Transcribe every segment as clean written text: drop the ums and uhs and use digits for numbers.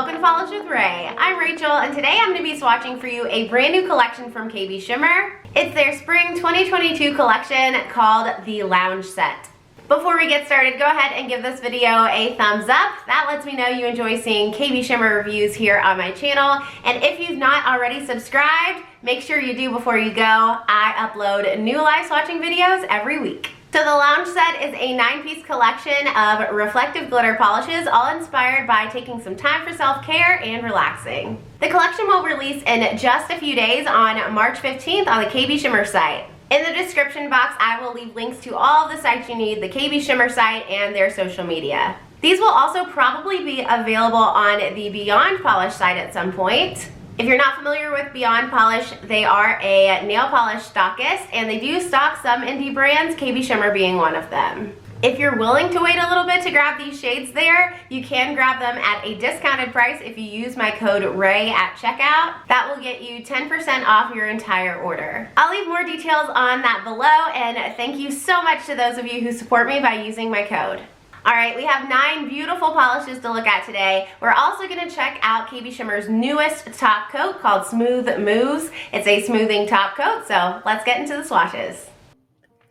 welcome to Pahlish with Ray. I'm Rachel, and today I'm going to be swatching for you a brand new collection from KBShimmer. It's their spring 2022 collection called the Lounge Set. Before we get started, go ahead and give this video a thumbs up. That lets me know you enjoy seeing KBShimmer reviews here on my channel. And if you've not already subscribed, make sure you do before you go. I upload new live swatching videos every week. So the Lounge Set is a 9-piece collection of reflective glitter polishes, all inspired by taking some time for self-care and relaxing. The collection will release in just a few days on March 15th on the KBShimmer site. In the description box, I will leave links to all of the sites you need, the KBShimmer site and their social media. These will also probably be available on the Beyond Polish site at some point. If you're not familiar with Beyond Polish, they are a nail polish stockist, and they do stock some indie brands, KBShimmer being one of them. If you're willing to wait a little bit to grab these shades there, you can grab them at a discounted price if you use my code RAY at checkout. That will get you 10% off your entire order. I'll leave more details on that below, and thank you so much to those of you who support me by using my code. All right, we have 9 beautiful polishes to look at today. We're also going to check out KBShimmer's newest top coat called Smooth Moves. It's a smoothing top coat, so let's get into the swatches.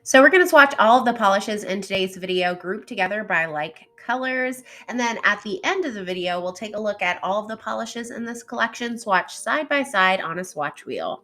So we're going to swatch all of the polishes in today's video grouped together by like colors, and then at the end of the video we'll take a look at all of the polishes in this collection swatched side by side on a swatch wheel.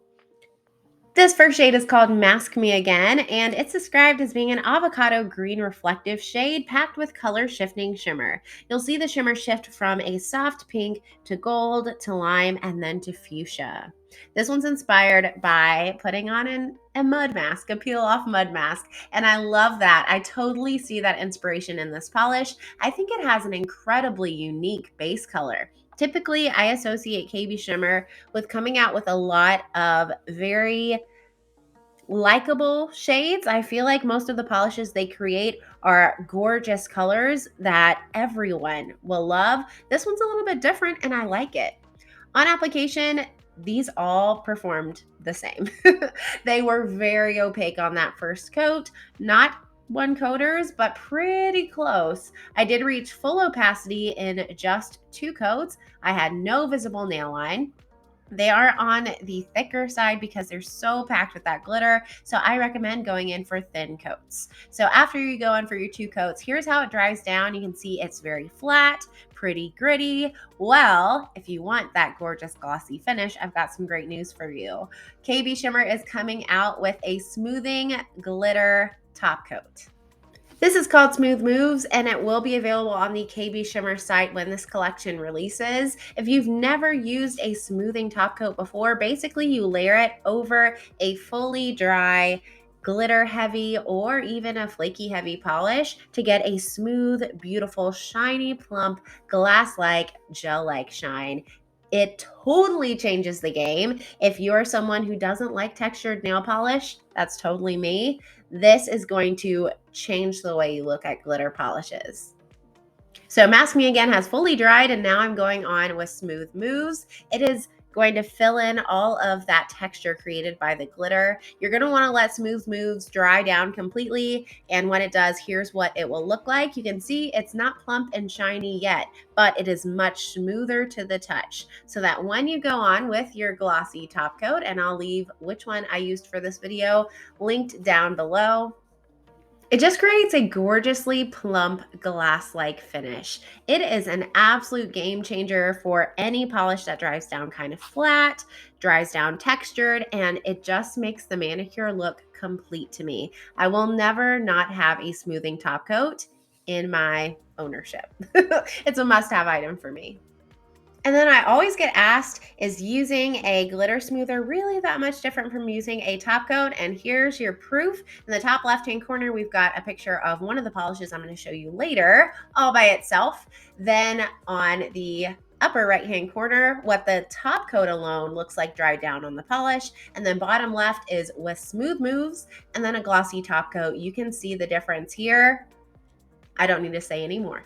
This first shade is called Mask Me Again, and it's described as being an avocado green reflective shade packed with color shifting shimmer. You'll see the shimmer shift from a soft pink to gold to lime and then to fuchsia. This one's inspired by putting on a mud mask, a peel off mud mask, and I love that. I totally see that inspiration in this polish. I think it has an incredibly unique base color. Typically, I associate KBShimmer with coming out with a lot of very likable shades. I feel like most of the polishes they create are gorgeous colors that everyone will love. This one's a little bit different, and I like it. On application, these all performed the same. They were very opaque on that first coat, not one coaters, but pretty close. I did reach full opacity in just 2 coats. I had no visible nail line. They are on the thicker side because they're so packed with that glitter, so I recommend going in for thin coats. So after you go in for your 2 coats, here's how it dries down. You can see it's very flat, pretty gritty. Well, if you want that gorgeous glossy finish, I've got some great news for you. KBShimmer is coming out with a smoothing glitter top coat. This is called Smooth Moves, and it will be available on the KBShimmer site when this collection releases. If you've never used a smoothing top coat before, basically you layer it over a fully dry, glitter heavy, or even a flaky heavy polish to get a smooth, beautiful, shiny, plump, glass-like, gel-like shine. It totally changes the game. If you're someone who doesn't like textured nail polish, that's totally me. This is going to change the way you look at glitter polishes. So Mask Me Again has fully dried, and now I'm going on with Smooth Moves. It is going to fill in all of that texture created by the glitter. You're going to want to let Smooth Moves dry down completely, and when it does, here's what it will look like. You can see it's not plump and shiny yet, but it is much smoother to the touch, so that when you go on with your glossy top coat, and I'll leave which one I used for this video linked down below, it just creates a gorgeously plump glass-like finish. It is an absolute game changer for any polish that dries down kind of flat, dries down textured, and it just makes the manicure look complete to me. I will never not have a smoothing top coat in my ownership. It's a must-have item for me. And then I always get asked, is using a glitter smoother really that much different from using a top coat? And here's your proof. In the top left-hand corner, we've got a picture of one of the polishes I'm going to show you later, all by itself. Then on the upper right-hand corner, what the top coat alone looks like dried down on the polish. And then bottom left is with Smooth Moves and then a glossy top coat. You can see the difference here. I don't need to say any more.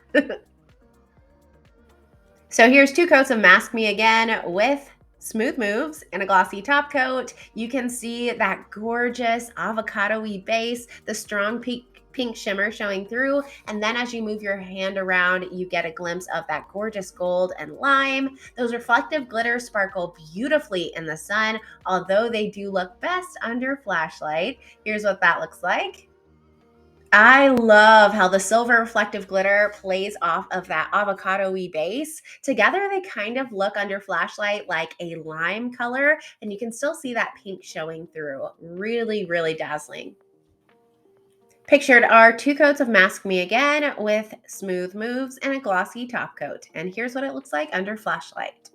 So here's 2 coats of Mask Me Again with Smooth Moves and a glossy top coat. You can see that gorgeous avocado-y base, the strong pink pink shimmer showing through, and then as you move your hand around, you get a glimpse of that gorgeous gold and lime. Those reflective glitters sparkle beautifully in the sun, although they do look best under flashlight. Here's what that looks like. I love how the silver reflective glitter plays off of that avocado-y base. Together, they kind of look under flashlight like a lime color, and you can still see that pink showing through. Really, really dazzling. Pictured are 2 coats of Mask Me Again with smooth moves and a glossy top coat. And here's what it looks like under flashlight.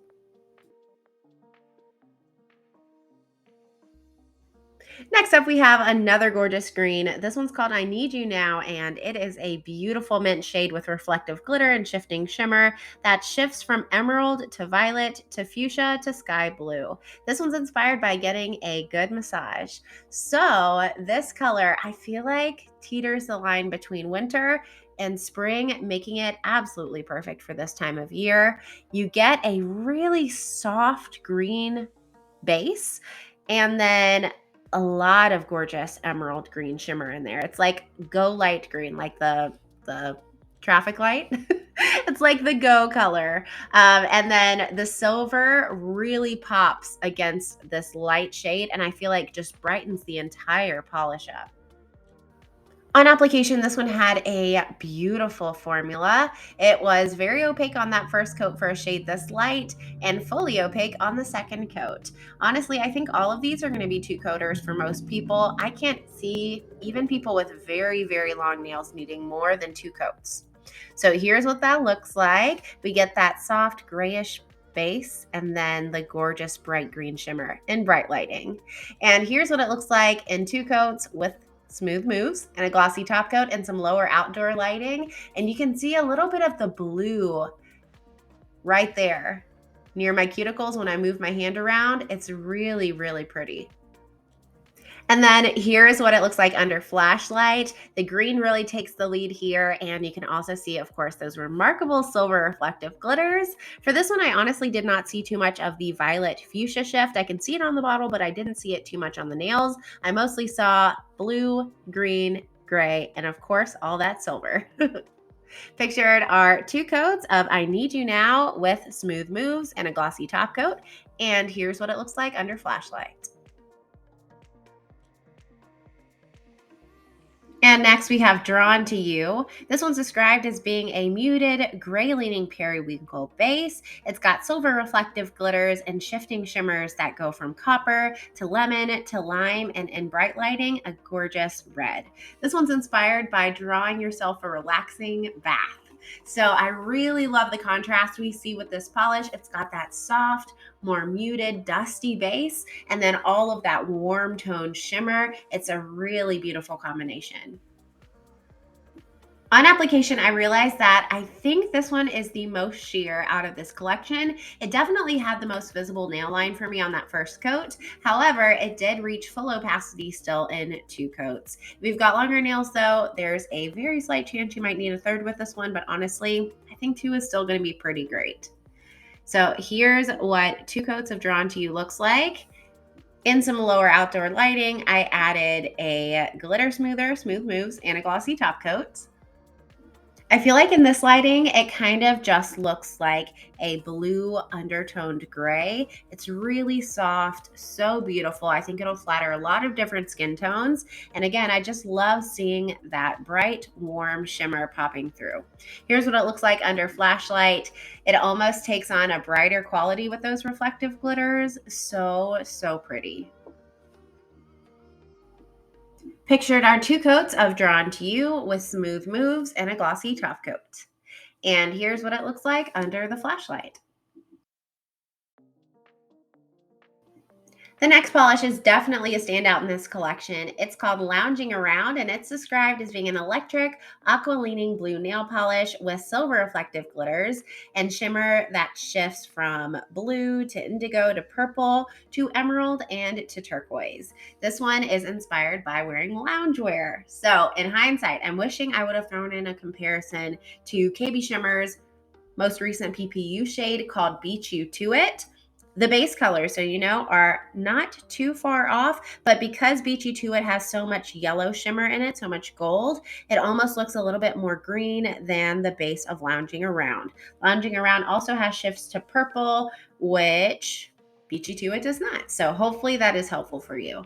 Next up, we have another gorgeous green. This one's called I Need You Now, and it is a beautiful mint shade with reflective glitter and shifting shimmer that shifts from emerald to violet to fuchsia to sky blue. This one's inspired by getting a good massage. So this color, I feel like, teeters the line between winter and spring, making it absolutely perfect for this time of year. You get a really soft green base, and then a lot of gorgeous emerald green shimmer in there. It's like go light green, like the traffic light. It's like the go color. And then the silver really pops against this light shade, and I feel like just brightens the entire polish up. On application, this one had a beautiful formula. It was very opaque on that first coat for a shade this light and fully opaque on the second coat. Honestly, I think all of these are going to be 2-coaters for most people. I can't see even people with very, very long nails needing more than 2 coats. So here's what that looks like. We get that soft grayish base and then the gorgeous bright green shimmer in bright lighting. And here's what it looks like in 2 coats with smooth moves and a glossy top coat and some lower outdoor lighting. And you can see a little bit of the blue right there near my cuticles when I move my hand around. It's really, really pretty. And then here is what it looks like under flashlight. The green really takes the lead here, and you can also see, of course, those remarkable silver reflective glitters. For this one, I honestly did not see too much of the violet fuchsia shift. I can see it on the bottle, but I didn't see it too much on the nails. I mostly saw blue, green, gray, and of course, all that silver. Pictured are 2 coats of I Need You Now with smooth moves and a glossy top coat. And here's what it looks like under flashlight. And next we have Drawn to You. This one's described as being a muted, gray-leaning periwinkle base. It's got silver reflective glitters and shifting shimmers that go from copper to lemon to lime, and in bright lighting, a gorgeous red. This one's inspired by drawing yourself a relaxing bath. So I really love the contrast we see with this polish. It's got that soft, more muted, dusty base, and then all of that warm toned shimmer. It's a really beautiful combination. On application, I realized that I think this one is the most sheer out of this collection. It definitely had the most visible nail line for me on that first coat. However, it did reach full opacity still in 2 coats. If you've got longer nails though, there's a very slight chance you might need a third with this one, but honestly, I think 2 is still going to be pretty great. So here's what 2 coats of Drawn to You looks like. In some lower outdoor lighting, I added a glitter smoother, smooth moves, and a glossy top coat. I feel like in this lighting, it kind of just looks like a blue undertoned gray. It's really soft, so beautiful. I think it'll flatter a lot of different skin tones. And again, I just love seeing that bright, warm shimmer popping through. Here's what it looks like under flashlight. It almost takes on a brighter quality with those reflective glitters. So, so pretty. Pictured are 2 coats of Drawn to You with smooth moves and a glossy top coat. And here's what it looks like under the flashlight. The next polish is definitely a standout in this collection. It's called Lounging Around, and it's described as being an electric, aqua-leaning blue nail polish with silver reflective glitters and shimmer that shifts from blue to indigo to purple to emerald and to turquoise. This one is inspired by wearing loungewear. So in hindsight, I'm wishing I would have thrown in a comparison to KBShimmer's most recent PPU shade called Beat You to It. The base colors, so you know, are not too far off, but because Beachy 2 it has so much yellow shimmer in it, so much gold, it almost looks a little bit more green than the base of Lounging Around. Lounging Around also has shifts to purple, which Beachy 2 it does not. So hopefully that is helpful for you.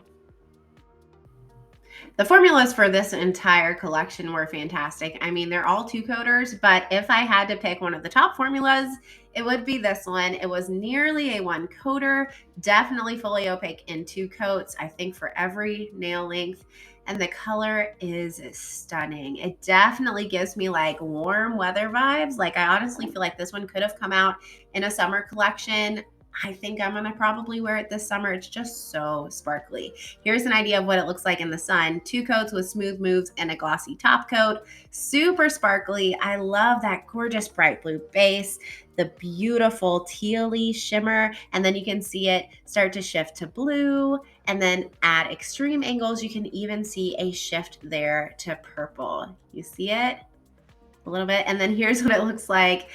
The formulas for this entire collection were fantastic. I mean, they're all two coaters, but if I had to pick one of the top formulas, it would be this one. It was nearly a one coater, definitely fully opaque in two coats, I think for every nail length. And the color is stunning. It definitely gives me like warm weather vibes. Like I honestly feel like this one could have come out in a summer collection. I think I'm gonna probably wear it this summer. It's just so sparkly. Here's an idea of what it looks like in the sun. Two coats with smooth moves and a glossy top coat. Super sparkly. I love that gorgeous bright blue base, the beautiful tealy shimmer, and then you can see it start to shift to blue, and then at extreme angles, you can even see a shift there to purple. You see it? A little bit. And then here's what it looks like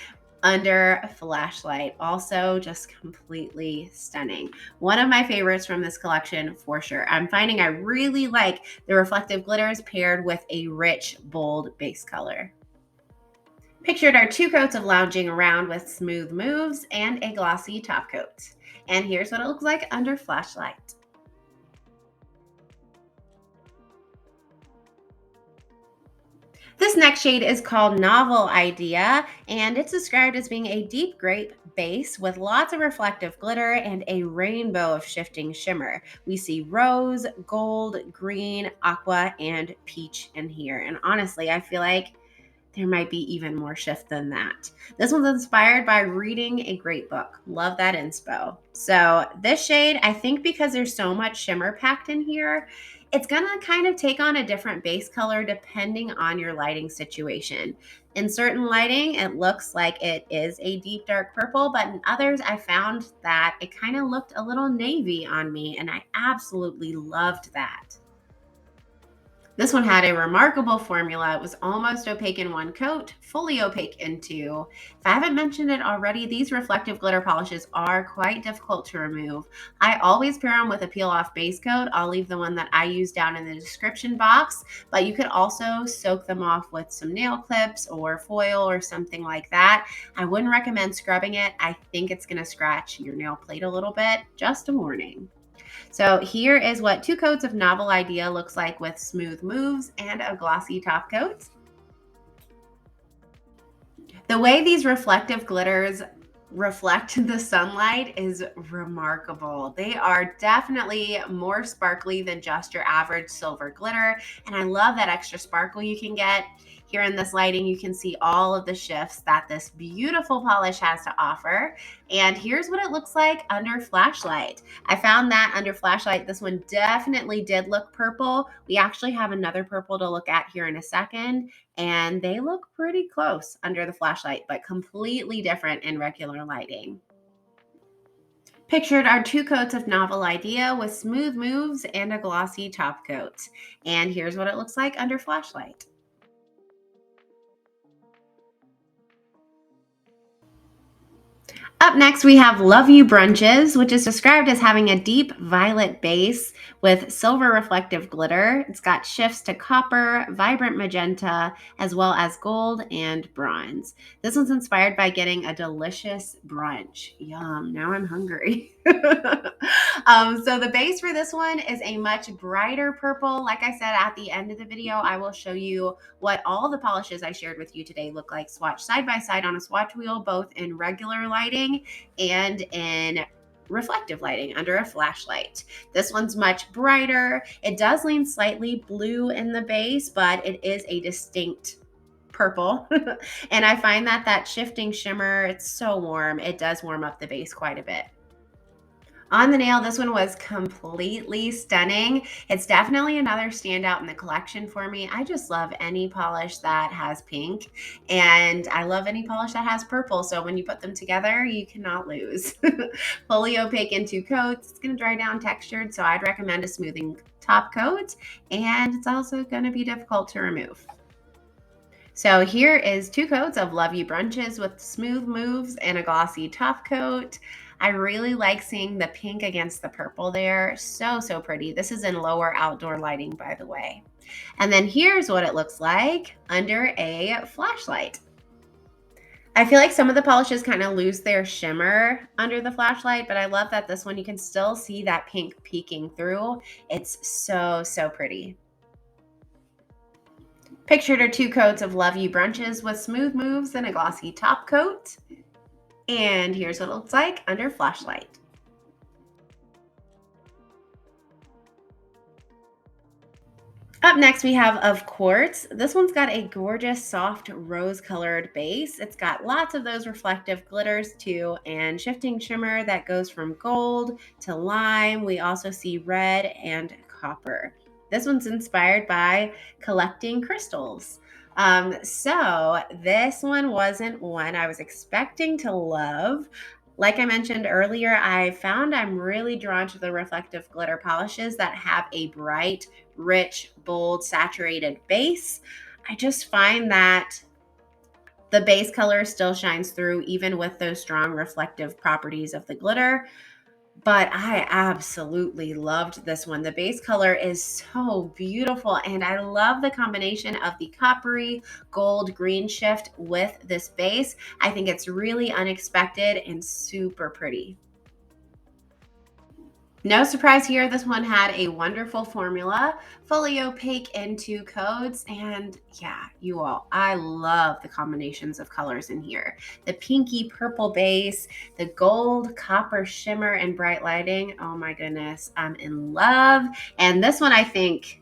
under a flashlight. Also just completely stunning. One of my favorites from this collection for sure. I'm finding I really like the reflective glitters paired with a rich, bold base color. Pictured are two coats of Lounging Around with smooth moves and a glossy top coat. And here's what it looks like under flashlight. This next shade is called Novel Idea, and it's described as being a deep grape base with lots of reflective glitter and a rainbow of shifting shimmer. We see rose, gold, green, aqua, and peach in here. And honestly, I feel like there might be even more shift than that. This one's inspired by reading a great book. Love that inspo. So this shade, I think because there's so much shimmer packed in here, it's gonna kind of take on a different base color depending on your lighting situation. In certain lighting, it looks like it is a deep dark purple, but in others, I found that it kind of looked a little navy on me, and I absolutely loved that. This one had a remarkable formula. It was almost opaque in one coat, fully opaque in two. If I haven't mentioned it already, these reflective glitter polishes are quite difficult to remove. I always pair them with a peel off base coat. I'll leave the one that I use down in the description box, but you could also soak them off with some nail clips or foil or something like that. I wouldn't recommend scrubbing it. I think it's gonna scratch your nail plate a little bit. Just a warning. So here is what two coats of Novel Idea looks like with smooth moves and a glossy top coat. The way these reflective glitters reflect the sunlight is remarkable. They are definitely more sparkly than just your average silver glitter, and I love that extra sparkle you can get. Here in this lighting, you can see all of the shifts that this beautiful polish has to offer. And here's what it looks like under flashlight. I found that under flashlight, this one definitely did look purple. We actually have another purple to look at here in a second, and they look pretty close under the flashlight, but completely different in regular lighting. Pictured are two coats of Novel Idea with smooth moves and a glossy top coat. And here's what it looks like under flashlight. Up next, we have Love You Brunches, which is described as having a deep violet base with silver reflective glitter. It's got shifts to copper, vibrant magenta, as well as gold and bronze. This one's inspired by getting a delicious brunch. Yum, now I'm hungry. So the base for this one is a much brighter purple. Like I said at the end of the video, I will show you what all the polishes I shared with you today look like swatched side by side on a swatch wheel, both in regular lighting and in reflective lighting under a flashlight. This one's much brighter. It does lean slightly blue in the base, but it is a distinct purple. And I find that that shifting shimmer, it's so warm. It does warm up the base quite a bit. On the nail, this one was completely stunning. It's definitely another standout in the collection for me. I just love any polish that has pink, and I love any polish that has purple. So when you put them together, you cannot lose. Fully opaque in two coats. It's going to dry down textured, so I'd recommend a smoothing top coat, and it's also going to be difficult to remove. So here is two coats of Love You Brunches with smooth moves and a glossy top coat. I really like seeing the pink against the purple there. So, so pretty. This is in lower outdoor lighting, by the way. And then here's what it looks like under a flashlight. I feel like some of the polishes kind of lose their shimmer under the flashlight, but I love that this one you can still see that pink peeking through. It's so, so pretty. Pictured are 2 coats of Love You Brunches with smooth moves and a glossy top coat. And here's what it looks like under flashlight. Up next we have of Quartz. This one's got a gorgeous soft rose colored base. It's got lots of those reflective glitters too, and shifting shimmer that goes from gold to lime. We also see red and copper. This one's inspired by collecting crystals. So this one wasn't one I was expecting to love. Like I mentioned earlier, I found I'm really drawn to the reflective glitter polishes that have a bright, rich, bold, saturated base. I just find that the base color still shines through even with those strong reflective properties of the glitter. But I absolutely loved this one. The base color is so beautiful, and I love the combination of the coppery gold green shift with this base. I think it's really unexpected and super pretty. No surprise here, this one had a wonderful formula, fully opaque in 2 coats, and yeah, you all, I love the combinations of colors in here. The pinky purple base, the gold copper shimmer and bright lighting. Oh my goodness, I'm in love. And this one I think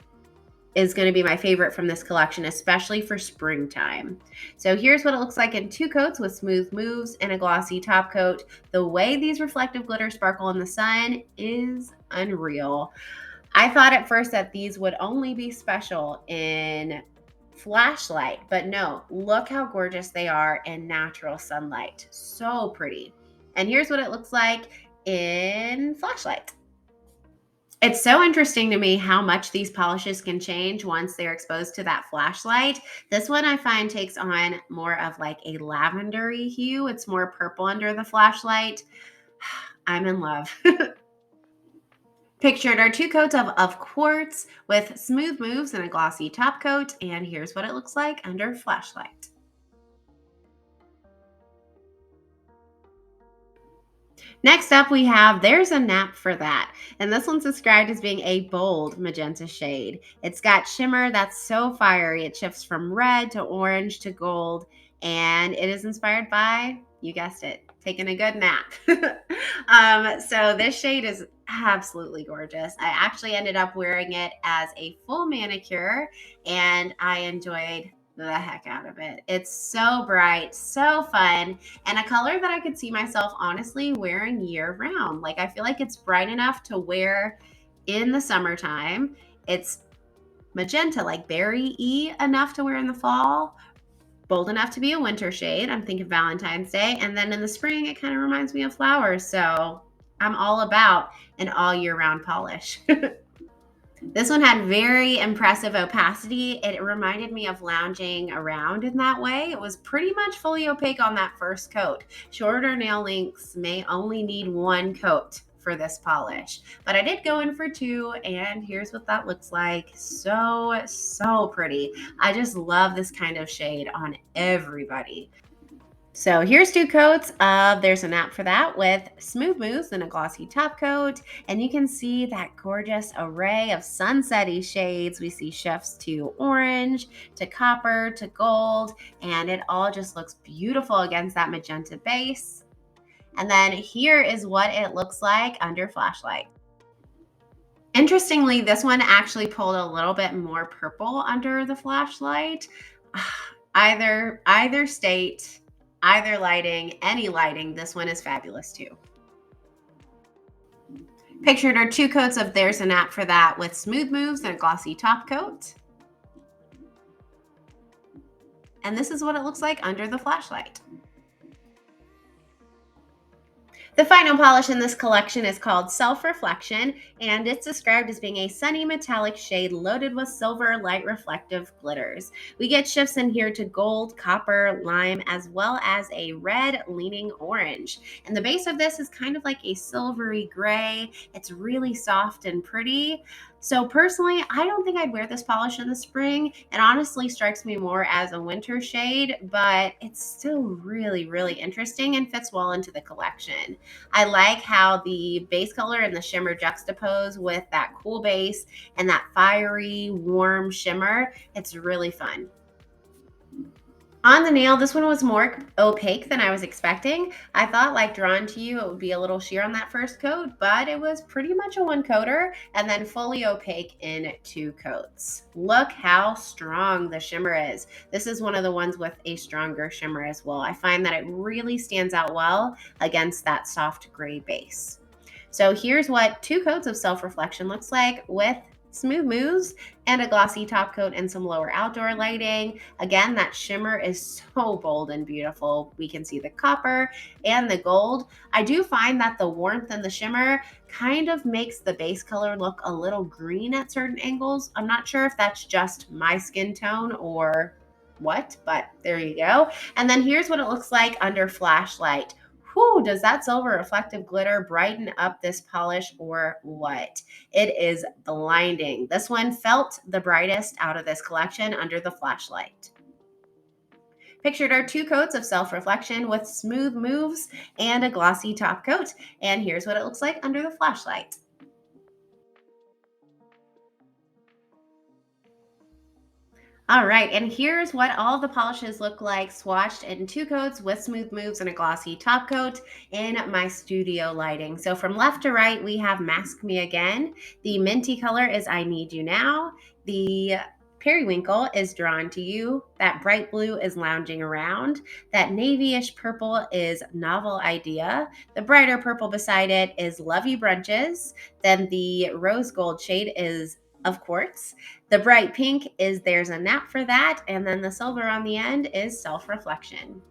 is going to be my favorite from this collection, especially for springtime. So here's what it looks like in 2 coats with smooth moves and a glossy top coat. The way these reflective glitters sparkle in the sun is unreal. I thought at first that these would only be special in flashlight, but no, look how gorgeous they are in natural sunlight. So pretty. And here's what it looks like in flashlight. It's so interesting to me how much these polishes can change once they're exposed to that flashlight. This one I find takes on more of like a lavendery hue. It's more purple under the flashlight. I'm in love. Pictured are 2 coats of Quartz with smooth moves and a glossy top coat. And here's what it looks like under flashlight. Next up, we have There's a Nap for That. And this one's described as being a bold magenta shade. It's got shimmer that's so fiery. It shifts from red to orange to gold. And it is inspired by, you guessed it, taking a good nap. So this shade is absolutely gorgeous. I actually ended up wearing it as a full manicure, and I enjoyed the heck out of it. It's so bright, so fun, and a color that I could see myself honestly wearing year round. Like, I feel like it's bright enough to wear in the summertime. It's magenta, like berry-y enough to wear in the fall, bold enough to be a winter shade. I'm thinking Valentine's Day. And then in the spring, it kind of reminds me of flowers. So I'm all about an all year round polish. This one had very impressive opacity. It reminded me of lounging around in that way. It was pretty much fully opaque on that first coat. Shorter nail lengths may only need 1 coat for this polish, but I did go in for 2, and here's what that looks like. So, so pretty. I just love this kind of shade on everybody. So here's 2 coats of There's a Nap for That with smooth moves and a glossy top coat. And you can see that gorgeous array of sunsetty shades. We see shifts to orange, to copper, to gold, and it all just looks beautiful against that magenta base. And then here is what it looks like under flashlight. Interestingly, this one actually pulled a little bit more purple under the flashlight. Either state, either lighting, any lighting, this one is fabulous too. Pictured are 2 coats of There's a Nap for That with smooth moves and a glossy top coat. And this is what it looks like under the flashlight. The final polish in this collection is called Self-Reflection, and it's described as being a sunny metallic shade loaded with silver light reflective glitters. We get shifts in here to gold, copper, lime, as well as a red leaning orange. And the base of this is kind of like a silvery gray. It's really soft and pretty. So personally, I don't think I'd wear this polish in the spring. It honestly strikes me more as a winter shade, but it's still really, really interesting and fits well into the collection. I like how the base color and the shimmer juxtapose with that cool base and that fiery, warm shimmer. It's really fun. On the nail, this one was more opaque than I was expecting. I thought, like Drawn to You, it would be a little sheer on that first coat, but it was pretty much a one coater and then fully opaque in 2 coats. Look how strong the shimmer is. This is one of the ones with a stronger shimmer as well. I find that it really stands out well against that soft gray base. So here's what 2 coats of Self-Reflection looks like with smooth moves and a glossy top coat and some lower outdoor lighting. Again, that shimmer is so bold and beautiful. We can see the copper and the gold. I do find that the warmth in the shimmer kind of makes the base color look a little green at certain angles. I'm not sure if that's just my skin tone or what, but there you go. And then here's what it looks like under flashlight. Whew, does that silver reflective glitter brighten up this polish or what? It is blinding. This one felt the brightest out of this collection under the flashlight. Pictured are 2 coats of Self-Reflection with smooth moves and a glossy top coat. And here's what it looks like under the flashlight. All right, and here's what all the polishes look like swatched in 2 coats with smooth moves and a glossy top coat in my studio lighting. So from left to right, we have Mask Me Again. The minty color is I Need You Now. The periwinkle is Drawn to You. That bright blue is Lounging Around. That navy-ish purple is Novel Idea. The brighter purple beside it is You Brunches. Then the rose gold shade is of Quartz. The bright pink is There's a Nap for That, and then the silver on the end is Self-Reflection.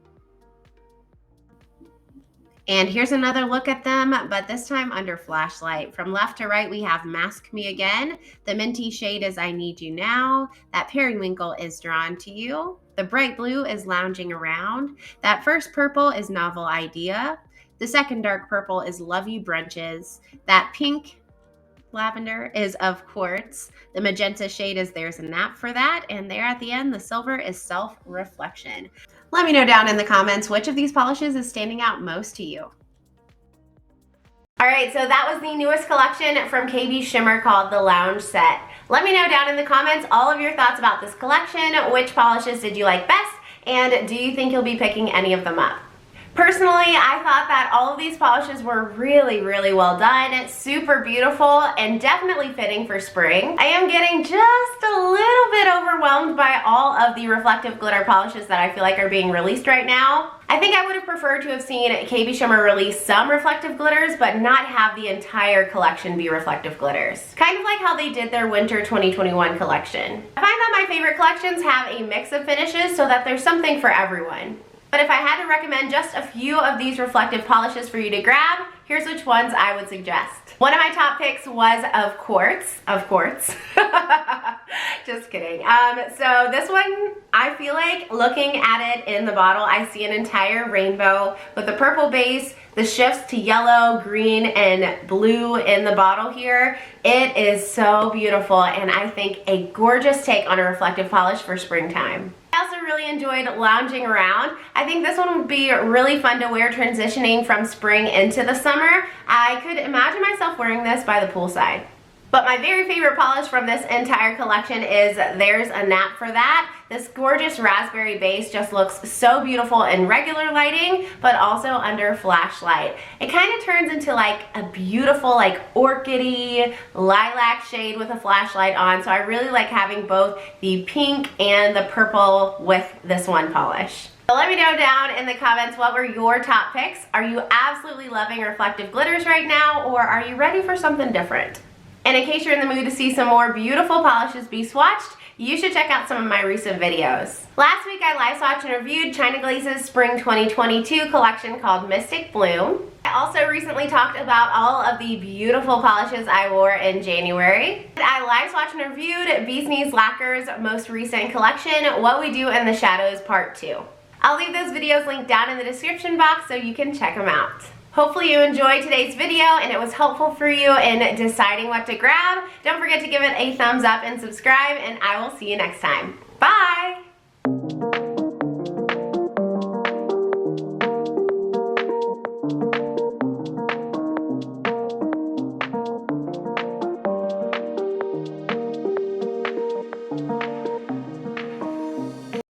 And here's another look at them, but this time under flashlight. From left to right, we have Mask Me Again. The minty shade is I Need You Now. That periwinkle is Drawn to You. The bright blue is Lounging Around. That first purple is Novel Idea. The second dark purple is You Brunches. That pink lavender is of Quartz. The magenta shade is There's a Nap for That. And there at the end, the silver is Self-Reflection. Let me know down in the comments which of these polishes is standing out most to you. All right, so that was the newest collection from KBShimmer called the Lounge Set. Let me know down in the comments all of your thoughts about this collection. Which polishes did you like best? And do you think you'll be picking any of them up? Personally, I thought that all of these polishes were really, really well done, super beautiful, and definitely fitting for spring. I am getting just a little bit overwhelmed by all of the reflective glitter polishes that I feel like are being released right now. I think I would have preferred to have seen KBShimmer release some reflective glitters, but not have the entire collection be reflective glitters. Kind of like how they did their Winter 2021 collection. I find that my favorite collections have a mix of finishes so that there's something for everyone. But if I had to recommend just a few of these reflective polishes for you to grab, here's which ones I would suggest. One of my top picks was of Quartz. Just kidding. So this one, I feel like looking at it in the bottle, I see an entire rainbow with the purple base, the shifts to yellow, green, and blue in the bottle here. It is so beautiful, and I think a gorgeous take on a reflective polish for springtime. I also really enjoyed Lounging Around. I think this one would be really fun to wear transitioning from spring into the summer. I could imagine myself wearing this by the poolside. But my very favorite polish from this entire collection is There's a Nap for That. This gorgeous raspberry base just looks so beautiful in regular lighting, but also under flashlight. It kind of turns into like a beautiful like orchidy lilac shade with a flashlight on, so I really like having both the pink and the purple with this one polish. So let me know down in the comments what were your top picks. Are you absolutely loving reflective glitters right now, or are you ready for something different? And in case you're in the mood to see some more beautiful polishes be swatched, you should check out some of my recent videos. Last week I live swatched and reviewed China Glaze's Spring 2022 collection called Mystic Bloom. I also recently talked about all of the beautiful polishes I wore in January. I live swatched and reviewed Bee's Knees Lacquer's most recent collection, What We Do in the Shadows Part 2. I'll leave those videos linked down in the description box so you can check them out. Hopefully you enjoyed today's video and it was helpful for you in deciding what to grab. Don't forget to give it a thumbs up and subscribe, and I will see you next time. Bye!